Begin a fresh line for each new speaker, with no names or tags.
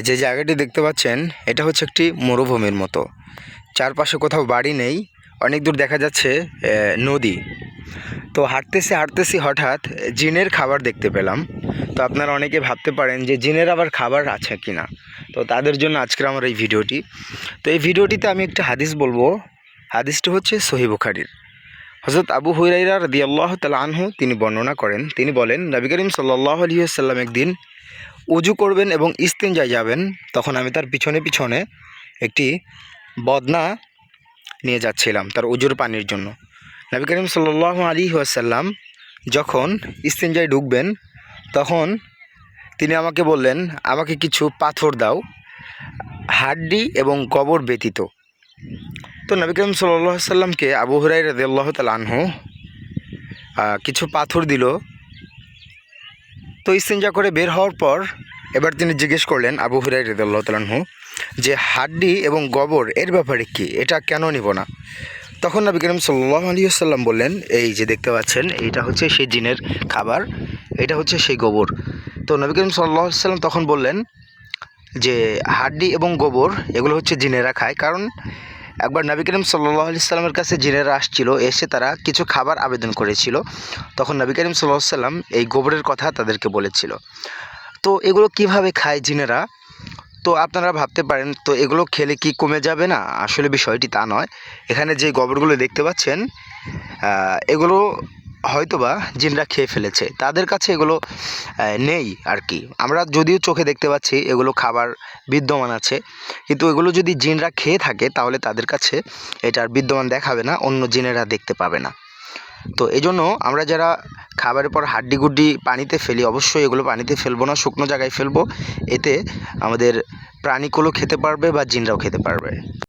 যে জায়গাটি দেখতে পাচ্ছেন এটা হচ্ছে একটি মরুভূমির মতো। চারপাশে কোথাও বাড়ি নেই, অনেক দূর দেখা যাচ্ছে নদী। তো হাঁটতেছি হঠাৎ জিনের খাবার দেখতে পেলাম। তো আপনারা অনেকে ভাবতে পারেন যে জিনের আবার খাবার আছে কি না। তো তাদের জন্য আজকের আমার এই ভিডিওটি। তো এই ভিডিওটিতে আমি একটা হাদিস বলবো। হাদিসটি হচ্ছে সহিহ বুখারীর। হযরত আবু হুরায়রা রাদিয়াল্লাহু তাআলা আনহু তিনি বর্ণনা করেন, তিনি বলেন নবী করিম সাল্লাল্লাহু আলাইহি ওয়াসাল্লাম একদিন উজু করবেন এবং ইস্তিনজায় যাবেন। তখন আমি তার পিছনে পিছনে একটি বদনা নিয়ে যাচ্ছিলাম তার উজুর পানির জন্য। নবী করিম সাল্লাল্লাহু আলাইহি ওয়াসাল্লাম যখন ইস্তিনজায় ঢুকবেন তখন তিনি আমাকে বললেন, আমাকে কিছু পাথর দাও, হাড্ডি এবং কবর ব্যতীত। তো নবী করিম সাল্লাল্লাহু আলাইহি ওয়াসাল্লামকে আবু হুরায়রা রাদিয়াল্লাহু তাআলা আনহু কিছু পাথর দিল। তো ইস্তিনজা করে বের হওয়ার পর এবার তিনি জিজ্ঞেস করলেন আবু হুরায়রা রাদিয়াল্লাহু তাআলা আনহু যে হাড্ডি এবং গোবর এর ব্যাপারে কি, এটা কেন নিব না? তখন নবী করিম সাল্লাল্লাহু আলাইহি ওয়াসাল্লাম বললেন, এই যে দেখতে পাচ্ছেন এইটা হচ্ছে সেই জিনের খাবার, এটা হচ্ছে সেই গোবর। তো নবী করিম সাল্লাল্লাহু আলাইহি ওয়াসাল্লাম তখন বললেন যে হাড্ডি এবং গোবর এগুলো হচ্ছে জিনেরা খায়। কারণ একবার নবী করিম সাল্লাল্লাহু আলাইহি ওয়াসাল্লামের কাছে জিনেরা আসছিল, এসে তারা কিছু খাবার আবেদন করেছিল। তখন নবী করিম সাল্লাল্লাহু আলাইহি ওয়াসাল্লাম এই গোবরের কথা তাদেরকে বলেছিল। তো এগুলো কিভাবে খায় জিনেরা? তো আপনারা ভাবতে পারেন তো এগুলো খেলে কি কমে যাবে না? আসলে বিষয়টি তা নয়। এখানে যে গোবরগুলো দেখতে পাচ্ছেন এগুলো হয়তোবা জিনরা খেয়ে ফেলেছে, তাদের কাছে এগুলো নেই আর কি। আমরা যদিও চোখে দেখতে পাচ্ছি এগুলো খাবার বিদ্যমান আছে, কিন্তু এগুলো যদি জিনরা খেয়ে থাকে তাহলে তাদের কাছে এটার বিদ্যমান দেখাবে না, অন্য জিনেরা দেখতে পাবে না। তো এই জন্য আমরা যারা খাবারের পর হাড্ডি গুড্ডি পানিতে ফেলি, অবশ্যই এগুলো পানিতে ফেলবো না, শুকনো জায়গায় ফেলবো। এতে আমাদের প্রাণীগুলো খেতে পারবে বা জিনরাও খেতে পারবে।